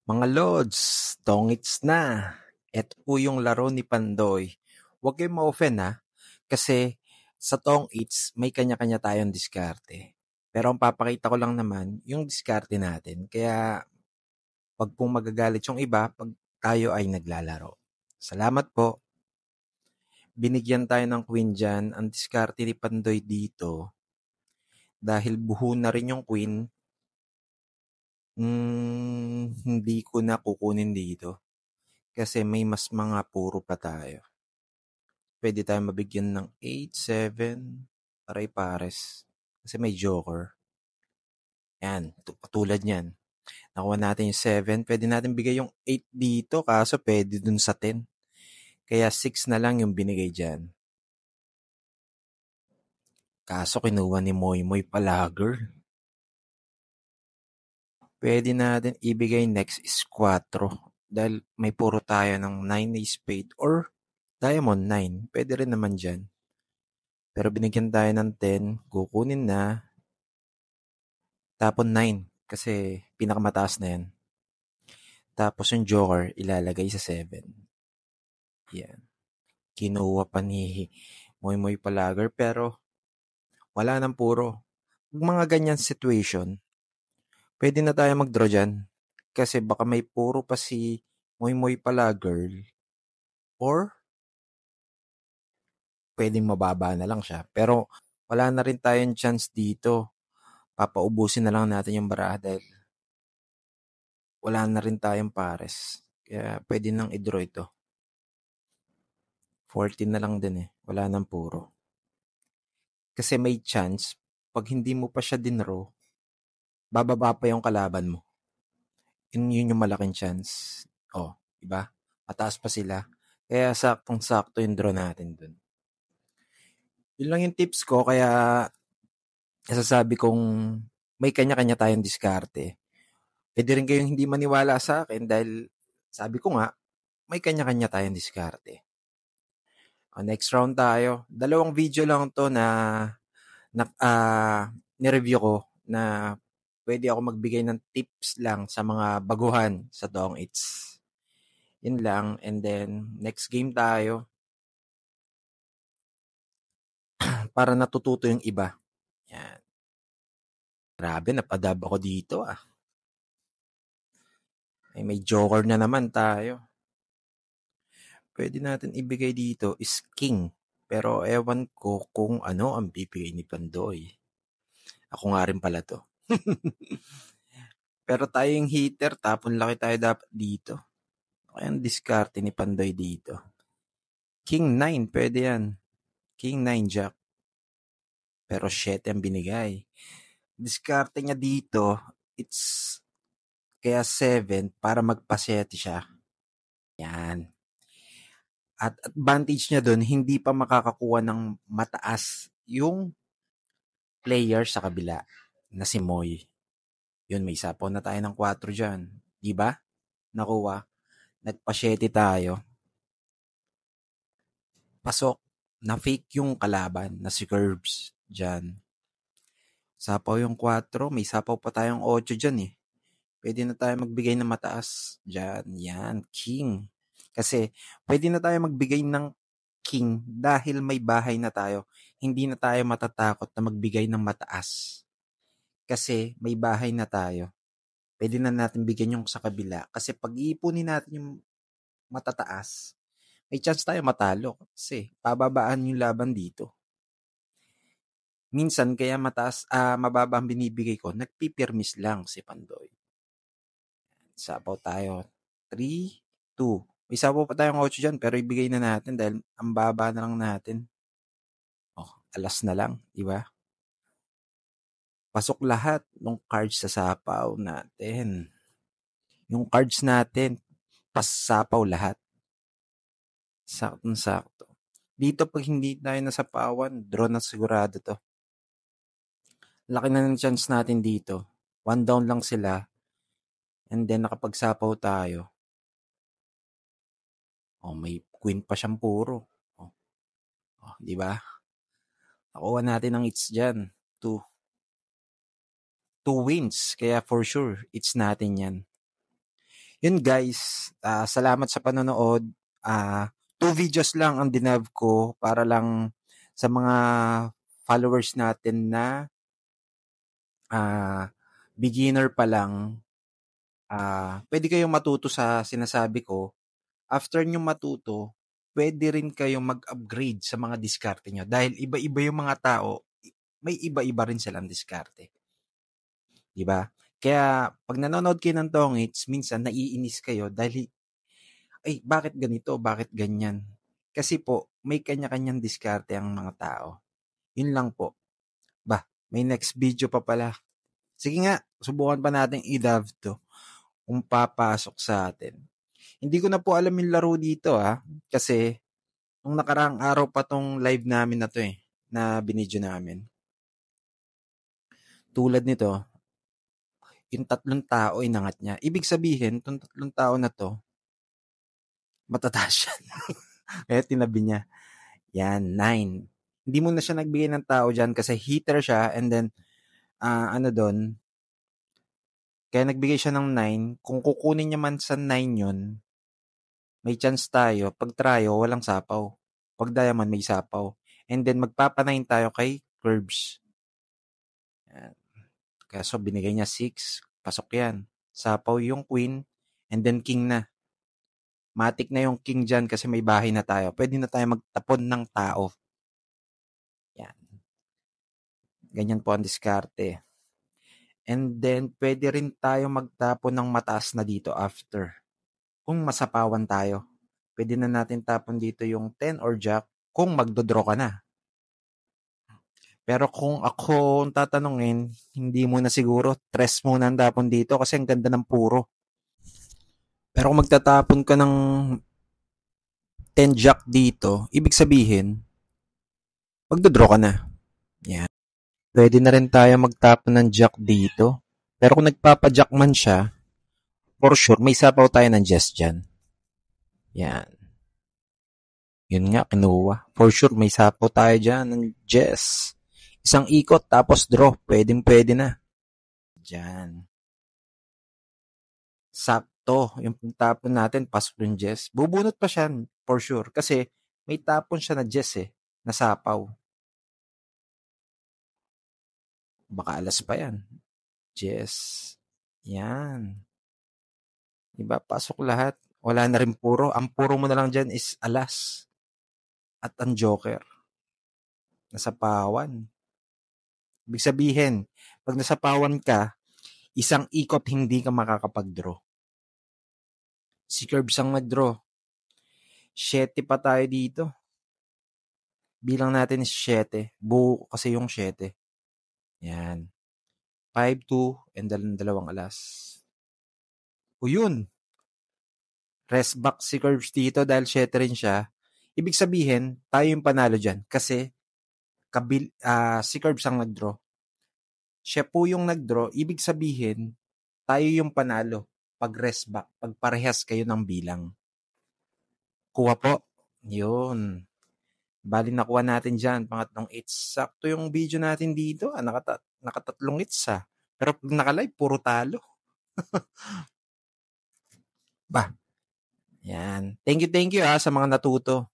Mga Lods, tongits na. Ito po yung laro ni Pandoy. Huwag kayong ma-offend ha, kasi sa tongits may kanya-kanya tayong diskarte. Pero ang papakita ko lang naman yung diskarte natin. Kaya wag pong magagalit yung iba pag tayo ay naglalaro. Salamat po. Binigyan tayo ng queen dyan. Ang diskarte ni Pandoy dito, dahil buho na rin yung queen, hindi ko na kukunin dito. Kasi may mas mga puro pa tayo. Pwede tayo mabigyan ng 8, 7, pare-pares. Kasi may joker. Yan, tulad niyan. Nakuha natin yung 7, pwede natin bigay yung 8 dito, kaso pwede dun sa 10. Kaya 6 na lang yung binigay dyan. Kaso kinuha ni Moy Palager. Pwede natin ibigay next is 4. Dahil may puro tayo ng 9 na spade or diamond 9. Pwede rin naman dyan. Pero binigyan tayo ng 10, kukunin na. Tapon 9 kasi pinakamataas na yan. Tapos yung joker ilalagay sa 7. Yan. Kinuha pa ni Moy Palager pero wala nang puro. Pag mga ganyan situation, pwede na tayo mag-draw dyan. Kasi baka may puro pa si Moy Palager or pwedeng mababa na lang siya. Pero wala na rin tayong chance dito. Papaubusin na lang natin yung baraha dahil wala na rin tayong pares. Kaya pwede nang i-draw ito. 14 na lang din eh. Wala nang puro. Kasi may chance, pag hindi mo pa siya dinraw, bababa pa yung kalaban mo. Yun yung malaking chance. Oh, diba? Mataas pa sila. Kaya saktong-sakto yung draw natin dun. Yun lang yung tips ko, kaya nasasabi kong may kanya-kanya tayong diskarte. Pwede rin kayong hindi maniwala sa akin dahil sabi ko nga, may kanya-kanya tayong diskarte. Next round tayo. 2 video lang to na ni-review ko na pwede ako magbigay ng tips lang sa mga baguhan sa Dong It's. Yun lang. And then, next game tayo para natututo yung iba. Yan. Grabe, napadab ako dito ah. May joker na naman tayo. Pwede natin ibigay dito is king. Pero ewan ko kung ano ang bibigay ni Pandoy. Ako nga rin pala to. Pero tayo yung hitter, tapon laki tayo dapat dito. Kaya ang diskarte ni Pandoy dito. King 9, pwede yan. King 9 jack. Pero 7 ang binigay. Diskarte niya dito, it's kaya 7 para magpa-7 siya. Yan. At advantage niya doon, hindi pa makakakuha ng mataas yung player sa kabila na si Moy. Yun, may sapaw na tayo ng 4 dyan. Diba? Nakuha. Nagpa-7 tayo. Pasok. Na-fake yung kalaban na si Curbs dyan. Sapaw yung 4. May sapaw pa tayong 8 dyan eh. Pwede na tayo magbigay ng mataas. Dyan. Yan. King. Kasi pwede na tayo magbigay ng king dahil may bahay na tayo. Hindi na tayo matatakot na magbigay ng mataas. Kasi may bahay na tayo. Pwede na natin bigyan yung sa kabila. Kasi pag iipunin natin yung matataas, may chance tayo matalo. Kasi pababaan yung laban dito. Minsan kaya mababa ang binibigay ko, nagpipirmis lang si Pandoy. Sapaw tayo. 3, 2. May sapaw pa tayong 8 dyan, pero ibigay na natin dahil ang baba na lang natin. Alas na lang, di ba? Pasok lahat ng cards sa sapaw natin. Yung cards natin, pasapaw lahat. Saktong-sakto. Dito pag hindi tayo nasapawan, draw na sigurado to. Laki na ng chance natin dito. 1 down lang sila. And then nakapagsapaw tayo. May queen pa siyang puro. Di ba? Nakuha natin ang hits dyan. 2 wins. Kaya for sure, it's natin yan. Yun guys, salamat sa panonood. 2 videos lang ang dinav ko para lang sa mga followers natin na beginner pa lang. Pwede kayong matuto sa sinasabi ko. After nyo matuto, pwede rin kayong mag-upgrade sa mga diskarte nyo. Dahil iba-iba yung mga tao, may iba-iba rin silang diskarte. Diba? Kaya pag nanonood kayo ng Tongits, minsan naiinis kayo dahil ay, bakit ganito? Bakit ganyan? Kasi po, may kanya-kanyang diskarte ang mga tao. Yun lang po. May next video pa pala. Sige nga, subukan pa natin i-dove to kung papasok sa atin. Hindi ko na po alam yung laro dito kasi nung nakaraang araw pa tong live namin na to na binidyo namin. Tulad nito, yung 3 tao inangat niya. Ibig sabihin, itong 3 tao na to, matataas yan. Kaya tinabi niya. Yan, 9. Hindi mo na siya nagbigay ng tao dyan kasi heater siya and then, doon, kaya nagbigay siya ng 9. Kung kukunin niya man sa 9 yun, may chance tayo. Pag tryo, walang sapaw. Pag diamond, may sapaw. And then, magpapanayin tayo kay curves. Yan. Kaso, binigay niya 6. Pasok yan. Sapaw yung queen. And then, king na. Matik na yung king dyan kasi may bahay na tayo. Pwede na tayo magtapon ng tao. Yan. Ganyan po ang diskarte. And then, pwede rin tayo magtapon ng mataas na dito after. Kung masapawan tayo. Pwede na natin tapon dito yung 10 or jack kung magdodraw ka na. Pero kung ako tatanungin, hindi muna siguro. 3 muna ang tapon dito kasi ang ganda ng puro. Pero kung magtatapon ka ng 10 jack dito, ibig sabihin, magdodraw ka na. Yan. Pwede na rin tayo magtapon ng jack dito. Pero kung nagpapajack man siya, for sure, may sapaw tayo ng Jess dyan. Yan. Yun nga, kinuha. For sure, may sapaw tayo dyan ng Jess. Isang ikot, tapos draw. Pwedeng-pwede na. Dyan. Sakto. Yung tapon natin, pasok yung Jess. Bubunot pa siya, for sure. Kasi, may tapon siya na Jess na sapaw. Baka alas pa yan. Jess. Yan. Diba? Pasok lahat. Wala na rin puro. Ang puro mo na lang dyan is alas. At ang joker. Nasapawan. Ibig sabihin, pag nasapawan ka, isang ikot hindi ka makakapag-draw. Si Curbs ang nag-draw. 7 pa tayo dito. Bilang natin is 7. Buo kasi yung 7. Yan. 5-2 and dalawang alas. O yun. Rest back si Curbs dito dahil 7 rin siya. Ibig sabihin, tayo yung panalo dyan. Kasi si Curbs ang nag-draw. Siya po yung nag-draw. Ibig sabihin, tayo yung panalo pag rest back. Pag parehas kayo ng bilang. Kuha po. Yun. Bali nakuha natin dyan. Pangatlong hits. Sakto yung video natin dito. Nakatatlong hits Pero pag naka-live, puro talo. Yan. Thank you sa mga natuto.